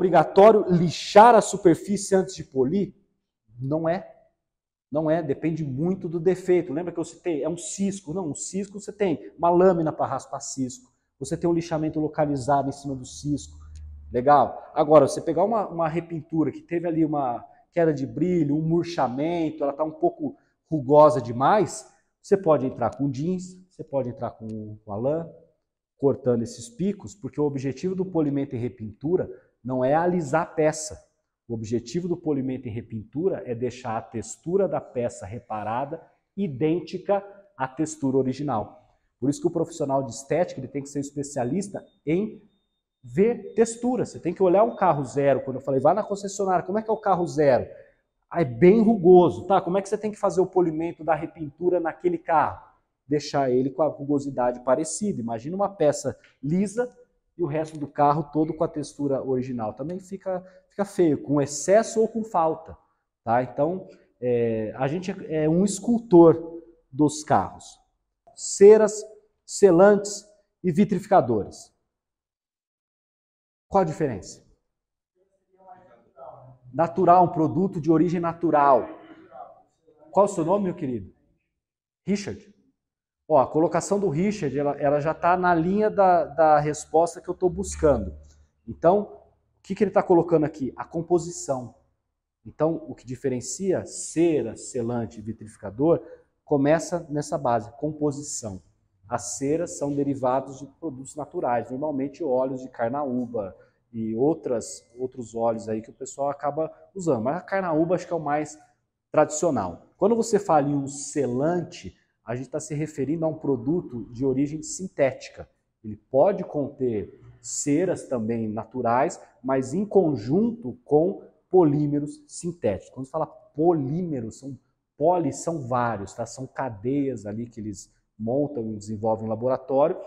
obrigatório lixar a superfície antes de polir? Não é. Não é, depende muito do defeito. Lembra que eu citei? É um cisco. Não, um cisco você tem uma lâmina para raspar cisco. Você tem um lixamento localizado em cima do cisco. Legal. Agora, você pegar uma repintura que teve ali uma queda de brilho, um murchamento, ela está um pouco rugosa demais, você pode entrar com jeans, você pode entrar com a lã, cortando esses picos, porque o objetivo do polimento e repintura não é alisar a peça. O objetivo do polimento e repintura é deixar a textura da peça reparada idêntica à textura original. Por isso que o profissional de estética ele tem que ser especialista em ver textura. Você tem que olhar um carro zero. Quando eu falei, vai na concessionária, como é que é o carro zero? Ah, é bem rugoso, tá? Como é que você tem que fazer o polimento da repintura naquele carro? Deixar ele com a rugosidade parecida. Imagina uma peça lisa e o resto do carro todo com a textura original. Também fica feio, com excesso ou com falta. Tá? Então, a gente é um escultor dos carros. Ceras, selantes e vitrificadores. Qual a diferença? Natural, um produto de origem natural. Qual o seu nome, meu querido? Richard. Ó, a colocação do Richard, ela já está na linha da resposta que eu estou buscando. Então, o que ele está colocando aqui? A composição. Então, o que diferencia cera, selante e vitrificador começa nessa base, composição. As ceras são derivados de produtos naturais, normalmente óleos de carnaúba e outros óleos aí que o pessoal acaba usando. Mas a carnaúba acho que é o mais tradicional. Quando você fala em um selante, a gente está se referindo a um produto de origem sintética. Ele pode conter ceras também naturais, mas em conjunto com polímeros sintéticos. Quando se fala polímeros, são vários, tá? São cadeias ali que eles montam e desenvolvem no laboratório.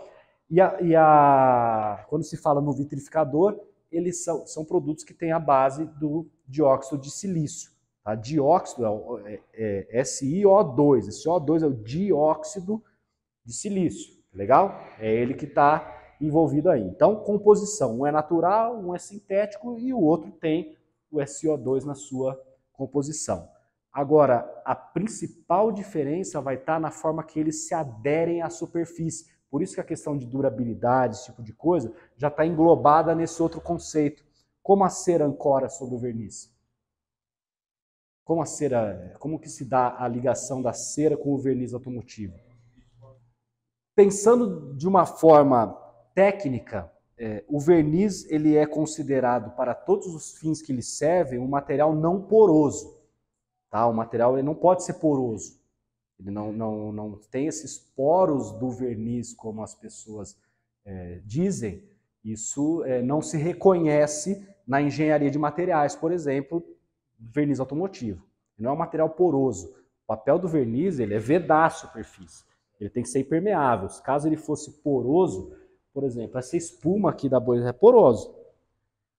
Quando se fala no vitrificador, eles são produtos que têm a base do dióxido de silício. Tá? Dióxido é SiO2. Esse O2 é o dióxido de silício. Legal? É ele que está envolvido aí. Então, composição. Um é natural, um é sintético e o outro tem o SiO2 na sua composição. Agora, a principal diferença vai estar na forma que eles se aderem à superfície. Por isso que a questão de durabilidade, esse tipo de coisa, já está englobada nesse outro conceito. Como a cera ancora sobre o verniz? Como que se dá a ligação da cera com o verniz automotivo? Pensando de uma forma técnica, o verniz ele é considerado, para todos os fins que ele serve, um material não poroso. Tá? O material ele não pode ser poroso. Ele não tem esses poros do verniz, como as pessoas dizem. Isso não se reconhece na engenharia de materiais, por exemplo, verniz automotivo. Ele não é um material poroso. O papel do verniz ele é vedar a superfície. Ele tem que ser impermeável. Caso ele fosse poroso, por exemplo, essa espuma aqui da bolha é poroso.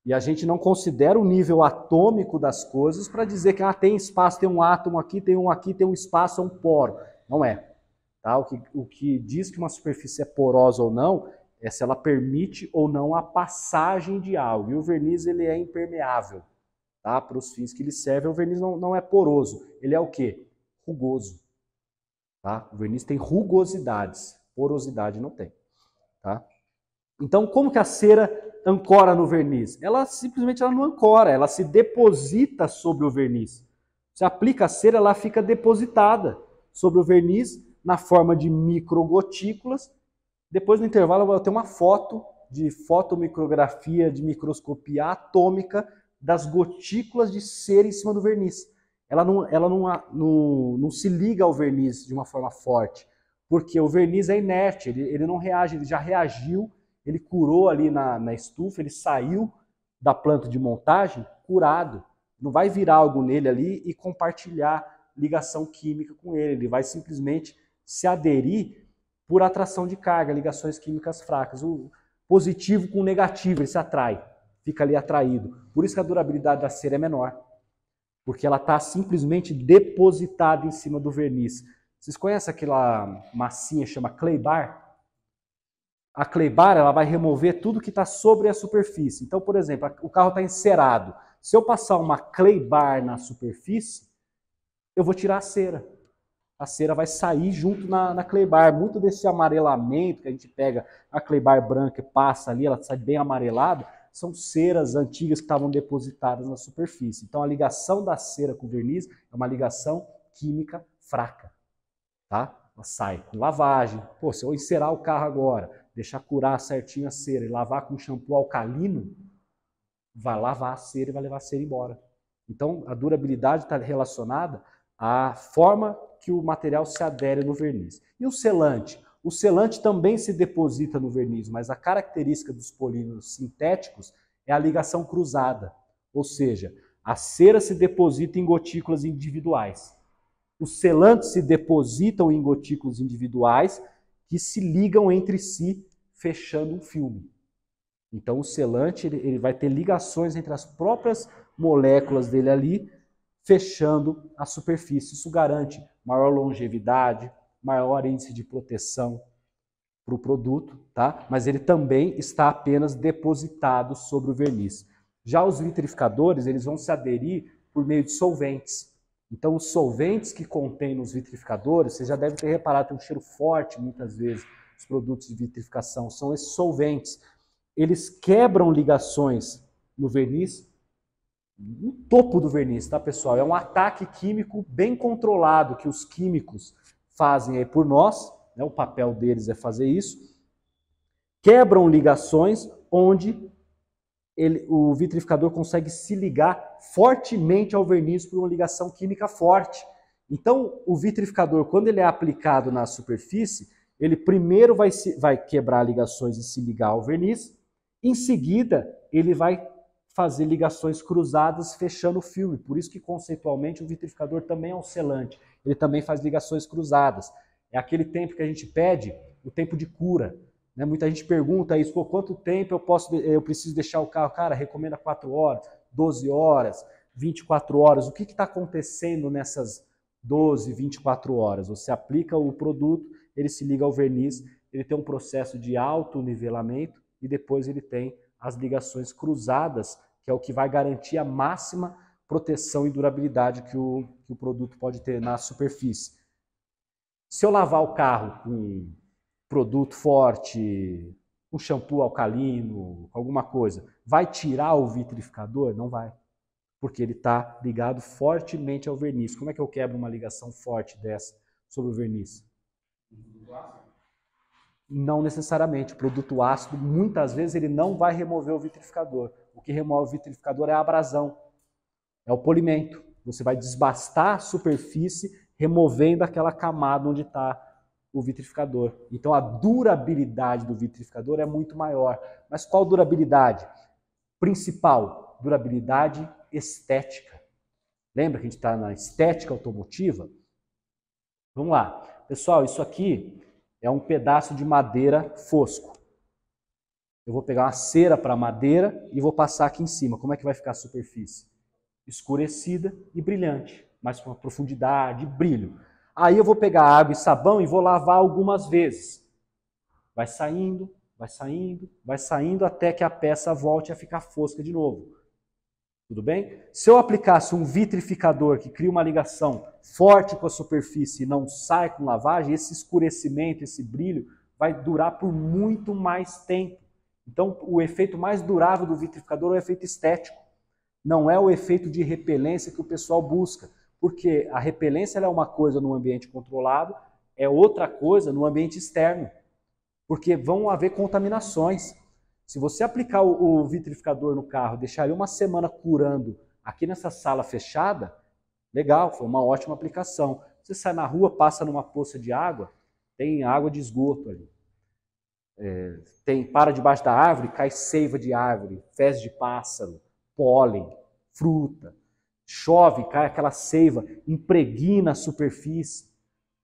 E a gente não considera o nível atômico das coisas para dizer que tem espaço, tem um átomo aqui, tem um espaço, é um poro. Não é. Tá? O que diz que uma superfície é porosa ou não é se ela permite ou não a passagem de algo. E o verniz ele é impermeável. Tá? Para os fins que ele serve, o verniz não é poroso. Ele é o quê? Rugoso. Tá? O verniz tem rugosidades, porosidade não tem. Tá? Então, como que a cera ancora no verniz? Ela simplesmente não ancora, ela se deposita sobre o verniz. Você aplica a cera, ela fica depositada sobre o verniz na forma de microgotículas. Depois, no intervalo, eu vou ter uma foto de fotomicrografia, de microscopia atômica das gotículas de cera em cima do verniz. Ela não se liga ao verniz de uma forma forte, porque o verniz é inerte, ele não reage, ele já reagiu, ele curou ali na estufa, ele saiu da planta de montagem curado. Não vai virar algo nele ali e compartilhar ligação química com ele, ele vai simplesmente se aderir por atração de carga, ligações químicas fracas. O positivo com o negativo, ele se atrai, fica ali atraído. Por isso que a durabilidade da cera é menor. Porque ela está simplesmente depositada em cima do verniz. Vocês conhecem aquela massinha que chama clay bar? a clay bar ela vai remover tudo que está sobre a superfície. Então, por exemplo, o carro está encerado. Se eu passar uma clay bar na superfície, eu vou tirar a cera. A cera vai sair junto na clay bar. Muito desse amarelamento que a gente pega a clay bar branca e passa ali, ela sai bem amarelada, são ceras antigas que estavam depositadas na superfície. Então a ligação da cera com o verniz é uma ligação química fraca. Tá? Ela sai com lavagem. Pô, se eu encerar o carro agora, deixar curar certinho a cera e lavar com shampoo alcalino, vai lavar a cera e vai levar a cera embora. Então a durabilidade está relacionada à forma que o material se adere no verniz. E o selante? O selante também se deposita no verniz, mas a característica dos polímeros sintéticos é a ligação cruzada. Ou seja, a cera se deposita em gotículas individuais. Os selantes se depositam em gotículas individuais que se ligam entre si, fechando um filme. Então o selante ele vai ter ligações entre as próprias moléculas dele ali, fechando a superfície. Isso garante maior longevidade, maior índice de proteção para o produto, tá? Mas ele também está apenas depositado sobre o verniz. Já os vitrificadores, eles vão se aderir por meio de solventes. Então, os solventes que contém nos vitrificadores, você já deve ter reparado, tem um cheiro forte, muitas vezes, os produtos de vitrificação, são esses solventes. Eles quebram ligações no verniz, no topo do verniz, tá, pessoal? É um ataque químico bem controlado que os químicos fazem aí por nós, né? O papel deles é fazer isso. Quebram ligações onde o vitrificador consegue se ligar fortemente ao verniz por uma ligação química forte. Então, o vitrificador, quando ele é aplicado na superfície, ele primeiro vai quebrar ligações e se ligar ao verniz, em seguida, ele vai fazer ligações cruzadas fechando o filme. Por isso que, conceitualmente, o vitrificador também é um selante. Ele também faz ligações cruzadas. É aquele tempo que a gente pede, o tempo de cura. Né? Muita gente pergunta isso, quanto tempo eu preciso deixar o carro? Cara, recomenda 4 horas, 12 horas, 24 horas. O que está acontecendo nessas 12, 24 horas? Você aplica o produto, ele se liga ao verniz, ele tem um processo de autonivelamento e depois ele tem as ligações cruzadas, que é o que vai garantir a máxima proteção e durabilidade que o produto pode ter na superfície. Se eu lavar o carro com produto forte, um shampoo alcalino, alguma coisa, vai tirar o vitrificador? Não vai, porque ele está ligado fortemente ao verniz. Como é que eu quebro uma ligação forte dessa sobre o verniz? Não necessariamente. O produto ácido, muitas vezes, ele não vai remover o vitrificador. O que remove o vitrificador é a abrasão, é o polimento. Você vai desbastar a superfície, removendo aquela camada onde está o vitrificador. Então, a durabilidade do vitrificador é muito maior. Mas qual durabilidade? Principal, durabilidade estética. Lembra que a gente está na estética automotiva? Vamos lá. Pessoal, isso aqui é um pedaço de madeira fosco. Eu vou pegar uma cera para madeira e vou passar aqui em cima. Como é que vai ficar a superfície? Escurecida e brilhante, mais com uma profundidade, brilho. Aí eu vou pegar água e sabão e vou lavar algumas vezes. Vai saindo, vai saindo, vai saindo até que a peça volte a ficar fosca de novo. Tudo bem? Se eu aplicasse um vitrificador que cria uma ligação forte com a superfície e não sai com lavagem, esse escurecimento, esse brilho, vai durar por muito mais tempo. Então, o efeito mais durável do vitrificador é o efeito estético. Não é o efeito de repelência que o pessoal busca. Porque a repelência é uma coisa no ambiente controlado, é outra coisa no ambiente externo. Porque vão haver contaminações. Se você aplicar o vitrificador no carro, deixar ele uma semana curando aqui nessa sala fechada, legal, foi uma ótima aplicação. Você sai na rua, passa numa poça de água, tem água de esgoto ali. Para debaixo da árvore, cai seiva de árvore, fezes de pássaro, pólen, fruta. Chove, cai aquela seiva, impregna a superfície.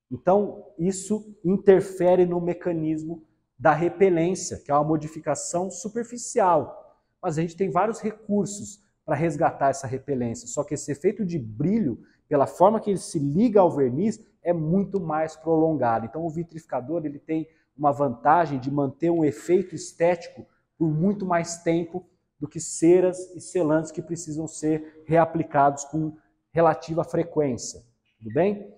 Então, isso interfere no mecanismo da repelência, que é uma modificação superficial. Mas a gente tem vários recursos para resgatar essa repelência. Só que esse efeito de brilho, pela forma que ele se liga ao verniz, é muito mais prolongado. Então o vitrificador ele tem uma vantagem de manter um efeito estético por muito mais tempo do que ceras e selantes que precisam ser reaplicados com relativa frequência. Tudo bem?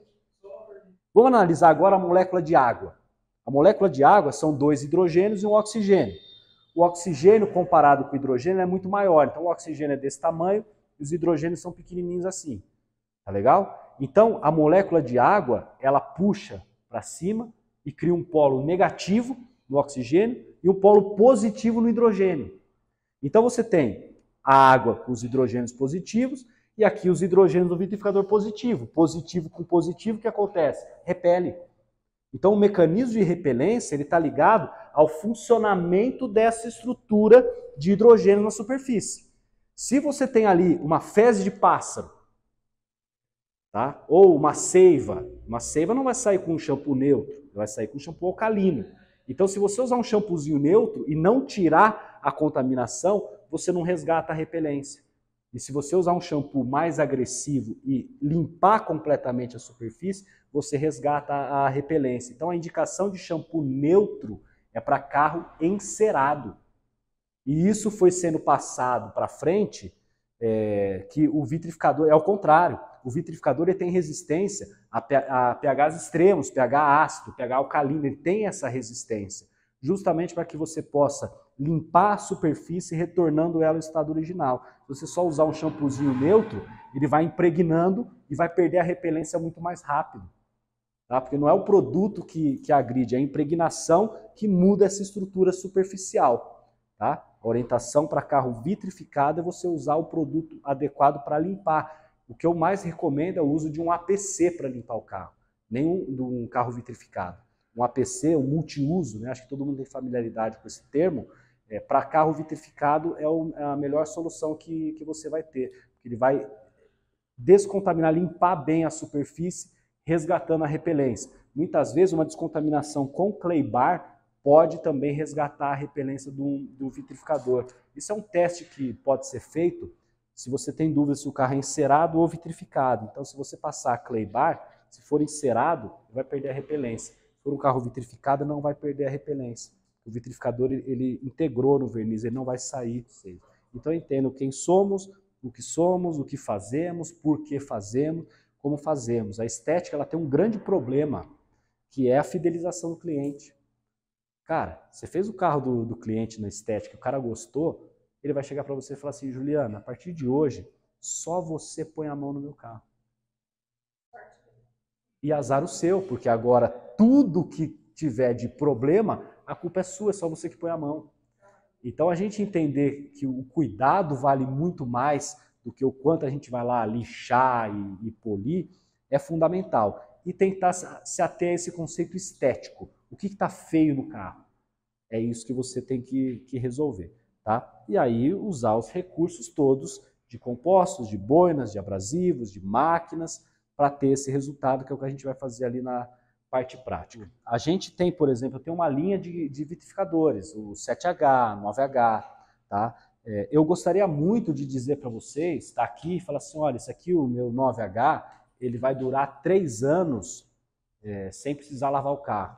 Vamos analisar agora a molécula de água. A molécula de água são 2 hidrogênios e um oxigênio. O oxigênio comparado com o hidrogênio é muito maior. Então o oxigênio é desse tamanho e os hidrogênios são pequenininhos assim. Tá legal? Então a molécula de água, ela puxa para cima e cria um polo negativo no oxigênio e um polo positivo no hidrogênio. Então você tem a água com os hidrogênios positivos e aqui os hidrogênios do vitrificador positivo. Positivo com positivo, o que acontece? Repele. Então o mecanismo de repelência está ligado ao funcionamento dessa estrutura de hidrogênio na superfície. Se você tem ali uma fezes de pássaro, tá? Ou uma seiva não vai sair com um shampoo neutro, vai sair com um shampoo alcalino. Então se você usar um shampoozinho neutro e não tirar a contaminação, você não resgata a repelência. E se você usar um shampoo mais agressivo e limpar completamente a superfície, você resgata a repelência. Então a indicação de shampoo neutro é para carro encerado. E isso foi sendo passado para frente, que o vitrificador, é o contrário. O vitrificador ele tem resistência a pHs extremos, pH ácido, pH alcalino, ele tem essa resistência. Justamente para que você possa limpar a superfície retornando ela ao estado original. Se você só usar um shampoozinho neutro, ele vai impregnando e vai perder a repelência muito mais rápido. Tá? Porque não é o produto que agride, é a impregnação que muda essa estrutura superficial. Tá? A orientação para carro vitrificado é você usar o produto adequado para limpar. O que eu mais recomendo é o uso de um APC para limpar o carro, nem um carro vitrificado. Um APC, um multiuso, né? Acho que todo mundo tem familiaridade com esse termo. Para carro vitrificado é a melhor solução que você vai ter. Ele vai descontaminar, limpar bem a superfície, resgatando a repelência. Muitas vezes uma descontaminação com clay bar pode também resgatar a repelência do vitrificador. Isso é um teste que pode ser feito se você tem dúvida se o carro é encerado ou vitrificado. Então se você passar clay bar, se for encerado, vai perder a repelência. Se for um carro vitrificado, não vai perder a repelência. O vitrificador ele integrou no verniz, ele não vai sair. Então eu entendo quem somos, o que fazemos, por que fazemos, como fazemos. A estética ela tem um grande problema, que é a fidelização do cliente. Cara, você fez o carro do cliente na estética, o cara gostou, ele vai chegar para você e falar assim, Juliana, a partir de hoje, só você põe a mão no meu carro. E azar o seu, porque agora tudo que tiver de problema, a culpa é sua, é só você que põe a mão. Então a gente entender que o cuidado vale muito mais do que o quanto a gente vai lá lixar e polir, é fundamental. E tentar se ater a esse conceito estético. O que está feio no carro? É isso que você tem que resolver. Tá? E aí usar os recursos todos de compostos, de boinas, de abrasivos, de máquinas, para ter esse resultado, que é o que a gente vai fazer ali na parte prática. A gente tem, por exemplo, tem uma linha de vitrificadores, o 7H, 9H, tá? Eu gostaria muito de dizer para vocês, tá aqui e falar assim, olha, esse aqui, o meu 9H, ele vai durar 3 anos sem precisar lavar o carro.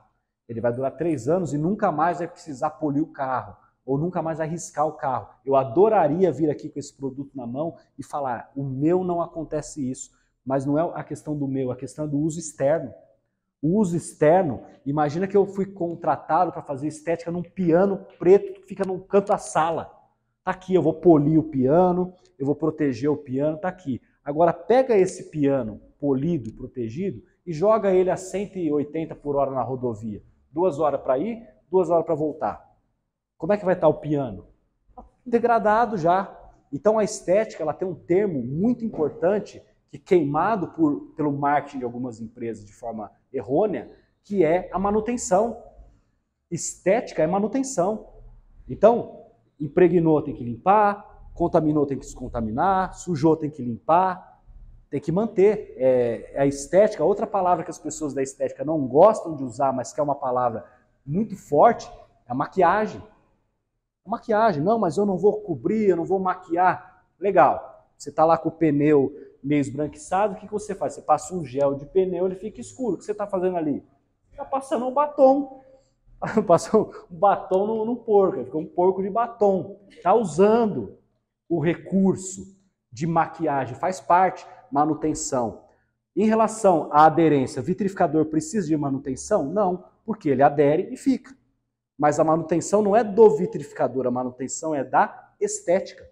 Ele vai durar 3 anos e nunca mais vai precisar polir o carro, ou nunca mais arriscar o carro. Eu adoraria vir aqui com esse produto na mão e falar, o meu não acontece isso, mas não é a questão do meu, a questão é do uso externo. O uso externo, imagina que eu fui contratado para fazer estética num piano preto que fica no canto da sala. Tá aqui, eu vou polir o piano, eu vou proteger o piano, tá aqui. Agora pega esse piano polido, protegido, e joga ele a 180 por hora na rodovia. 2 horas para ir, 2 horas para voltar. Como é que vai estar o piano? Degradado já. Então a estética ela tem um termo muito importante, que queimado pelo marketing de algumas empresas de forma errônea, que é a manutenção. Estética é manutenção. Então, impregnou, tem que limpar, contaminou, tem que descontaminar, sujou, tem que limpar, tem que manter. A estética, outra palavra que as pessoas da estética não gostam de usar, mas que é uma palavra muito forte, é a maquiagem. A maquiagem, não, mas eu não vou cobrir, eu não vou maquiar. Legal, você está lá com o pneu meio esbranquiçado, o que você faz? Você passa um gel de pneu, ele fica escuro. O que você está fazendo ali? Está passando um batom. Passou um batom no porco, ficou um porco de batom. Está usando o recurso de maquiagem, faz parte, manutenção. Em relação à aderência, vitrificador precisa de manutenção? Não, porque ele adere e fica. Mas a manutenção não é do vitrificador, a manutenção é da estética.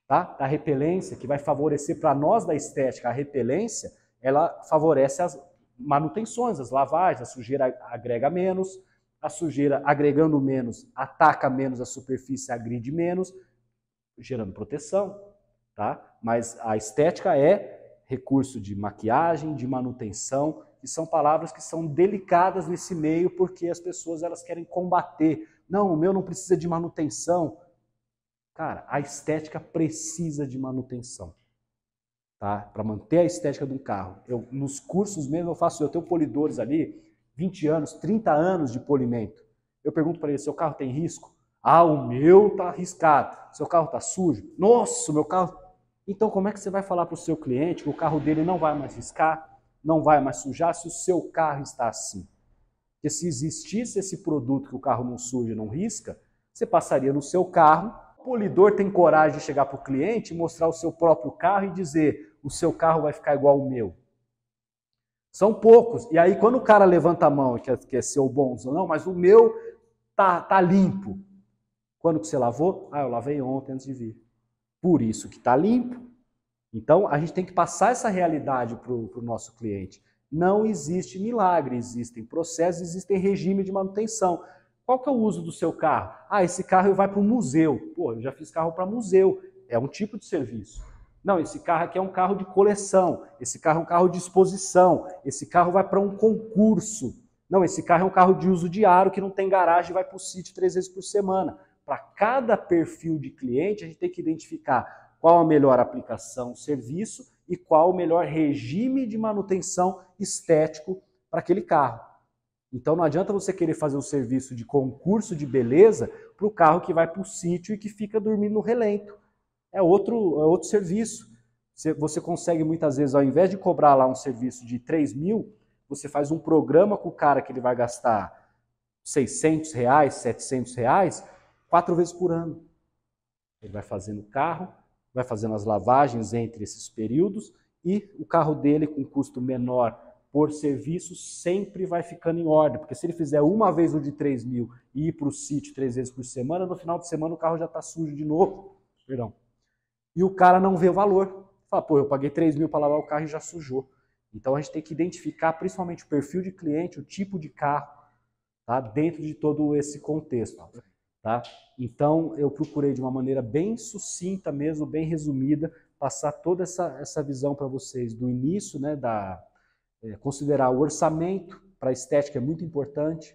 Tá? Da repelência, que vai favorecer para nós da estética. A repelência, ela favorece as manutenções, as lavagens, a sujeira agrega menos, a sujeira agregando menos, ataca menos a superfície, agride menos, gerando proteção. Tá? Mas a estética é recurso de maquiagem, de manutenção, que são palavras que são delicadas nesse meio, porque as pessoas elas querem combater. Não, o meu não precisa de manutenção. Cara, a estética precisa de manutenção, tá? Para manter a estética de um carro. Nos cursos mesmo eu tenho polidores ali, 20 anos, 30 anos de polimento. Eu pergunto para ele, seu carro tem risco? Ah, o meu tá arriscado. Seu carro tá sujo? Nossa, o meu carro... Então como é que você vai falar para o seu cliente que o carro dele não vai mais riscar, não vai mais sujar, se o seu carro está assim? Porque se existisse esse produto que o carro não suja, não risca, você passaria no seu carro. O polidor tem coragem de chegar para o cliente, mostrar o seu próprio carro e dizer, o seu carro vai ficar igual ao meu. São poucos. E aí quando o cara levanta a mão e quer ser o bonzão, não, mas o meu tá limpo. Quando que você lavou? Ah, eu lavei ontem antes de vir. Por isso que tá limpo. Então a gente tem que passar essa realidade para o nosso cliente. Não existe milagre, existem processos, existem regime de manutenção. Qual que é o uso do seu carro? Ah, esse carro vai para o museu. Pô, eu já fiz carro para museu. É um tipo de serviço. Não, esse carro aqui é um carro de coleção. Esse carro é um carro de exposição. Esse carro vai para um concurso. Não, esse carro é um carro de uso diário que não tem garagem e vai para o sítio 3 vezes por semana. Para cada perfil de cliente, a gente tem que identificar qual a melhor aplicação, serviço e qual o melhor regime de manutenção estético para aquele carro. Então não adianta você querer fazer um serviço de concurso de beleza para o carro que vai para o sítio e que fica dormindo no relento. É outro serviço. Você consegue muitas vezes, ao invés de cobrar lá um serviço de 3 mil, você faz um programa com o cara que ele vai gastar R$600, R$700, 4 vezes por ano. Ele vai fazendo o carro, vai fazendo as lavagens entre esses períodos e o carro dele com custo menor por serviço sempre vai ficando em ordem, porque se ele fizer uma vez o de 3 mil e ir para o sítio 3 vezes por semana, no final de semana o carro já está sujo de novo. Perdão. E o cara não vê o valor. Fala, pô, eu paguei 3 mil para lavar o carro e já sujou. Então a gente tem que identificar principalmente o perfil de cliente, o tipo de carro, tá? Dentro de todo esse contexto. Tá? Então eu procurei de uma maneira bem sucinta mesmo, bem resumida, passar toda essa visão para vocês do início, né, considerar o orçamento para a estética é muito importante,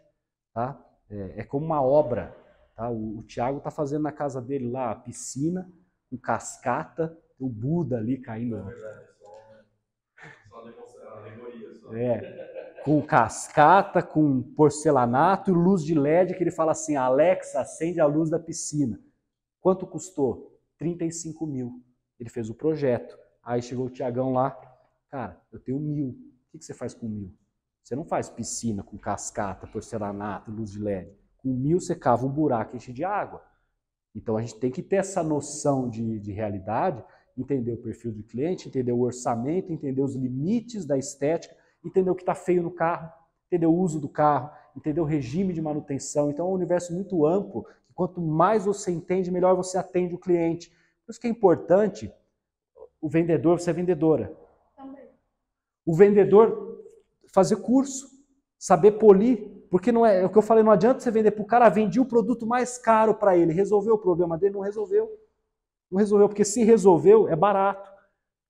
tá? É como uma obra, tá? O Thiago está fazendo na casa dele lá a piscina, com cascata, o Buda ali caindo. É verdade, só alegoria. Com cascata, com porcelanato e luz de LED, que ele fala assim, Alexa, acende a luz da piscina. Quanto custou? 35 mil. Ele fez o projeto. Aí chegou o Thiagão lá, cara, eu tenho 1.000. O que você faz com 1.000? Você não faz piscina com cascata, porcelanato, luz de LED. Com 1.000 você cava um buraco e enche de água. Então a gente tem que ter essa noção de realidade, entender o perfil do cliente, entender o orçamento, entender os limites da estética, entender o que está feio no carro, entender o uso do carro, entender o regime de manutenção. Então é um universo muito amplo, que quanto mais você entende, melhor você atende o cliente. Por isso que é importante o vendedor, você é vendedora. O vendedor fazer curso, saber polir, porque não é o que eu falei, não adianta você vender para o cara, vendi o produto mais caro para ele, resolveu o problema dele? Não resolveu. Não resolveu, porque se resolveu, é barato.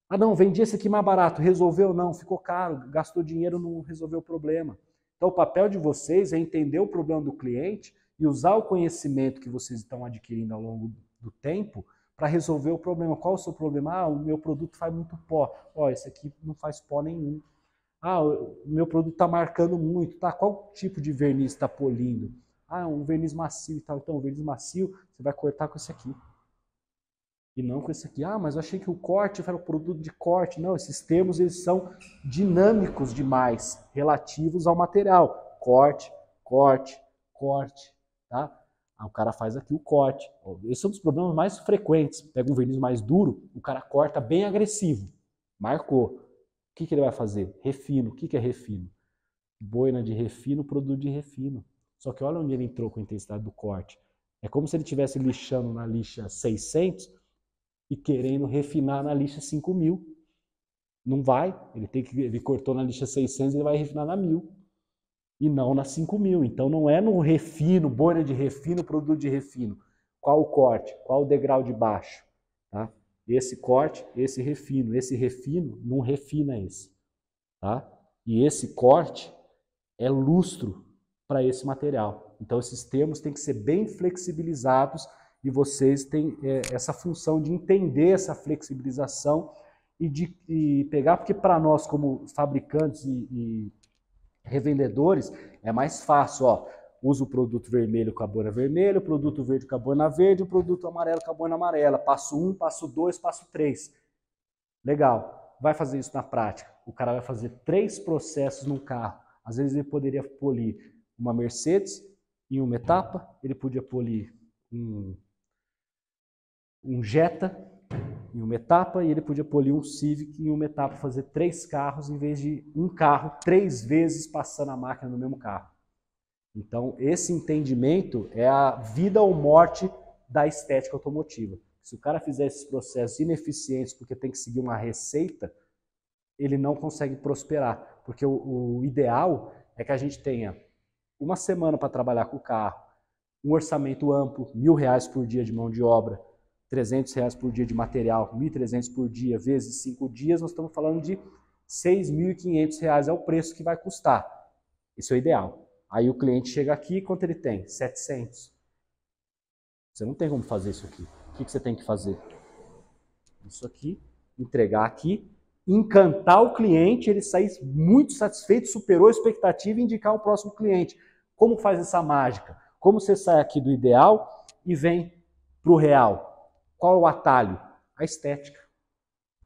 Ah não, vendi esse aqui mais barato, resolveu? Não, ficou caro, gastou dinheiro, não resolveu o problema. Então o papel de vocês é entender o problema do cliente e usar o conhecimento que vocês estão adquirindo ao longo do tempo para resolver o problema. Qual é o seu problema? Ah, o meu produto faz muito pó. Ó, esse aqui não faz pó nenhum. Ah, o meu produto está marcando muito. Tá, qual tipo de verniz está polindo? Ah, um verniz macio e tal. Então, o verniz macio você vai cortar com esse aqui. E não com esse aqui. Ah, mas eu achei que o corte era o produto de corte. Não, esses termos eles são dinâmicos demais, relativos ao material. Corte, corte, corte, tá? Aí o cara faz aqui o corte. Esses são os problemas mais frequentes. Pega um verniz mais duro, o cara corta bem agressivo. Marcou. O que ele vai fazer? Refino. O que é refino? Boina de refino, produto de refino. Só que olha onde ele entrou com a intensidade do corte. É como se ele estivesse lixando na lixa 600 e querendo refinar na lixa 5000. Não vai. Ele cortou na lixa 600 e ele vai refinar na 1000. E não na 5000. Então não é no refino, boina de refino, produto de refino. Qual o corte? Qual o degrau de baixo? Tá? Esse corte, esse refino não refina esse. Tá? E esse corte é lustro para esse material. Então esses termos têm que ser bem flexibilizados e vocês têm essa função de entender essa flexibilização e pegar, porque para nós como fabricantes e revendedores, é mais fácil, ó. Usa o produto vermelho com a boina vermelha, o produto verde com a boina verde, o produto amarelo com a boina amarela. Passo 1, passo 2, passo 3. Legal. Vai fazer isso na prática. O cara vai fazer 3 processos num carro. Às vezes ele poderia polir uma Mercedes em uma etapa, ele podia polir um Jetta em uma etapa e ele podia polir um Civic em uma etapa, fazer 3 carros em vez de um carro 3 vezes passando a máquina no mesmo carro. Então esse entendimento é a vida ou morte da estética automotiva. Se o cara fizer esses processos ineficientes porque tem que seguir uma receita, ele não consegue prosperar, porque o ideal é que a gente tenha uma semana para trabalhar com o carro, um orçamento amplo, R$1.000 por dia de mão de obra, R$300 por dia de material, R$1.300 por dia, vezes 5 dias, nós estamos falando de R$6.500 é o preço que vai custar. Isso é o ideal. Aí o cliente chega aqui, quanto ele tem? 700. Você não tem como fazer isso aqui. O que você tem que fazer? Isso aqui, entregar aqui, encantar o cliente, ele sair muito satisfeito, superou a expectativa e indicar o próximo cliente. Como faz essa mágica? Como você sai aqui do ideal e vem para o real? Qual é o atalho? A estética.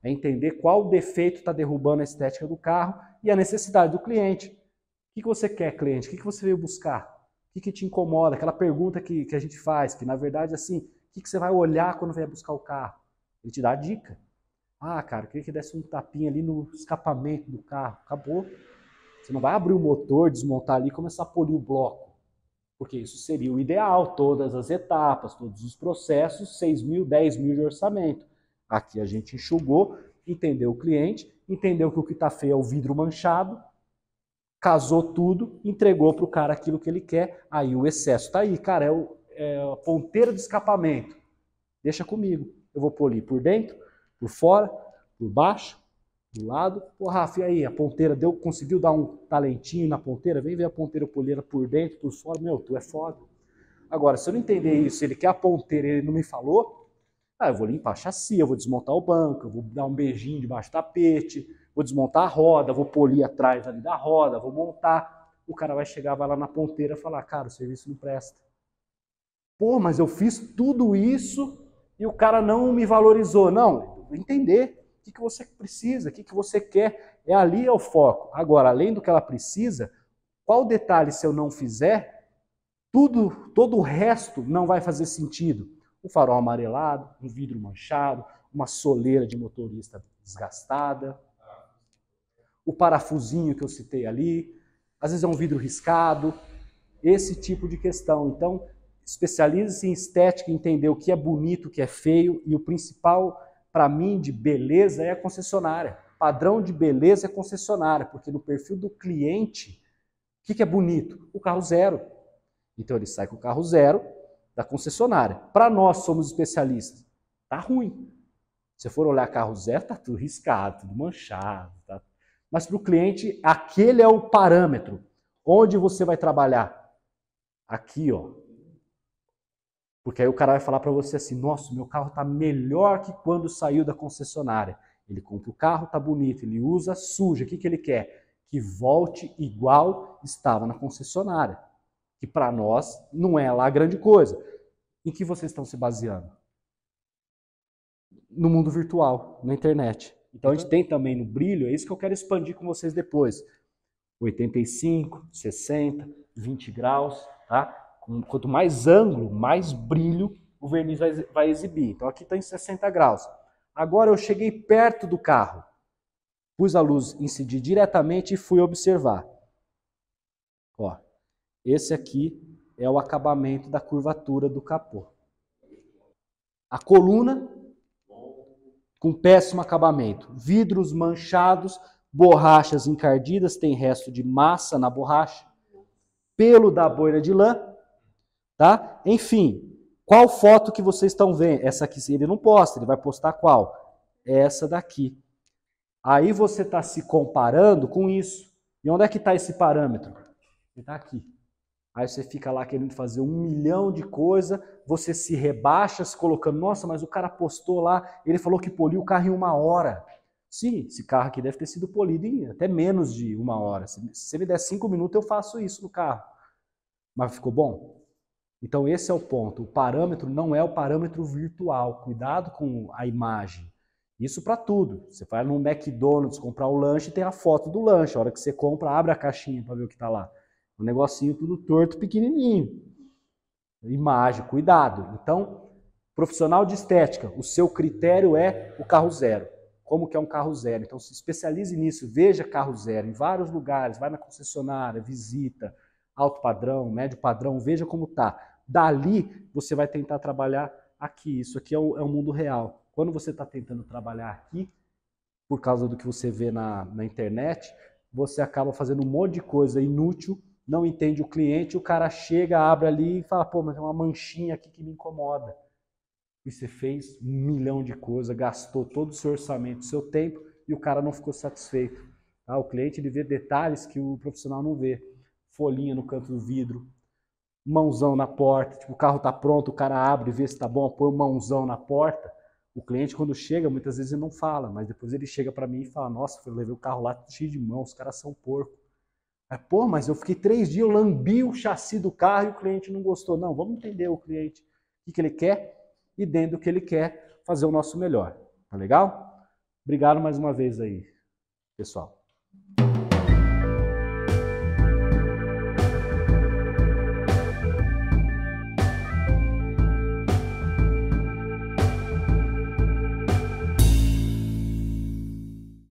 É entender qual defeito está derrubando a estética do carro e a necessidade do cliente. O que você quer, cliente? O que você veio buscar? O que te incomoda? Aquela pergunta que a gente faz, que na verdade assim, o que você vai olhar quando vier buscar o carro? Ele te dá a dica. Ah, cara, eu queria que desse um tapinha ali no escapamento do carro. Acabou. Você não vai abrir o motor, desmontar ali e começar a polir o bloco. Porque isso seria o ideal, todas as etapas, todos os processos, 6.000, 10.000 de orçamento. Aqui a gente enxugou, entendeu o cliente, entendeu que o que está feio é o vidro manchado, casou tudo, entregou para o cara aquilo que ele quer, aí o excesso está aí. Cara, é a ponteira de escapamento. Deixa comigo. Eu vou polir por dentro, por fora, por baixo, do lado. Pô, Rafa, e aí? A ponteira conseguiu dar um talentinho na ponteira? Vem ver a ponteira polida por dentro, por fora. Meu, tu é foda. Agora, se eu não entender isso, ele quer a ponteira e ele não me falou, eu vou limpar a chassi, eu vou desmontar o banco, eu vou dar um beijinho debaixo do tapete, vou desmontar a roda, vou polir atrás ali da roda, vou montar. O cara vai chegar, vai lá na ponteira e falar, cara, o serviço não presta. Pô, mas eu fiz tudo isso e o cara não me valorizou. Não, eu vou entender. O que você precisa, o que você quer, ali é o foco. Agora, além do que ela precisa, qual detalhe se eu não fizer, todo o resto não vai fazer sentido. Um farol amarelado, um vidro manchado, uma soleira de motorista desgastada, o parafusinho que eu citei ali, às vezes é um vidro riscado, esse tipo de questão. Então, especialize-se em estética, entender o que é bonito, o que é feio, e o principal para mim, de beleza é a concessionária. Padrão de beleza é concessionária, porque no perfil do cliente, o que é bonito? O carro zero. Então ele sai com o carro zero da concessionária. Para nós, somos especialistas, tá ruim. Se for olhar carro zero, tá tudo riscado, tudo manchado. Tá? Mas para o cliente, aquele é o parâmetro. Onde você vai trabalhar? Aqui, ó. Porque aí o cara vai falar para você assim, nossa, meu carro está melhor que quando saiu da concessionária. Ele compra o carro, está bonito, ele usa, suja. O que ele quer? Que volte igual estava na concessionária. Que para nós não é lá grande coisa. Em que vocês estão se baseando? No mundo virtual, na internet. Então a gente tem também no brilho, é isso que eu quero expandir com vocês depois. 85, 60, 20 graus, tá? Quanto mais ângulo, mais brilho o verniz vai exibir. Então aqui está em 60 graus. Agora eu cheguei perto do carro, pus a luz incidir diretamente e fui observar. Ó, esse aqui é o acabamento da curvatura do capô. A coluna com péssimo acabamento, vidros manchados, borrachas encardidas, tem resto de massa na borracha, pelo da boina de lã, tá? Enfim, qual foto que vocês estão vendo? Essa aqui ele não posta, ele vai postar qual? Essa daqui. Aí você está se comparando com isso. E onde é que está esse parâmetro? Ele está aqui. Aí você fica lá querendo fazer 1 milhão de coisas, você se rebaixa, se colocando, nossa, mas o cara postou lá, ele falou que poliu o carro em 1 hora. Sim, esse carro aqui deve ter sido polido em até menos de 1 hora. Se você me der 5 minutos, eu faço isso no carro. Mas ficou bom? Então esse é o ponto. O parâmetro não é o parâmetro virtual. Cuidado com a imagem. Isso para tudo. Você vai no McDonald's comprar o lanche e tem a foto do lanche. A hora que você compra, abre a caixinha para ver o que está lá. Um negocinho tudo torto, pequenininho. Imagem, cuidado. Então, profissional de estética, o seu critério é o carro zero. Como que é um carro zero? Então, se especialize nisso, veja carro zero em vários lugares, vai na concessionária, visita, alto padrão, médio padrão, veja como tá. Dali, você vai tentar trabalhar aqui. Isso aqui é o mundo real. Quando você está tentando trabalhar aqui, por causa do que você vê na internet, você acaba fazendo um monte de coisa inútil, não entende o cliente, o cara chega, abre ali e fala, pô, mas tem uma manchinha aqui que me incomoda. E você fez 1 milhão de coisas, gastou todo o seu orçamento, seu tempo, e o cara não ficou satisfeito. Tá? O cliente ele vê detalhes que o profissional não vê. Folhinha no canto do vidro, mãozão na porta, tipo, o carro tá pronto, o cara abre, vê se tá bom, põe o mãozão na porta. O cliente, quando chega, muitas vezes ele não fala, mas depois ele chega para mim e fala, nossa, eu levei o carro lá cheio de mão, os caras são porco. Aí, pô, mas eu fiquei 3 dias, eu lambi o chassi do carro e o cliente não gostou. Não, vamos entender o cliente, o que ele quer, e dentro do que ele quer, fazer o nosso melhor. Tá legal? Obrigado mais uma vez aí, pessoal.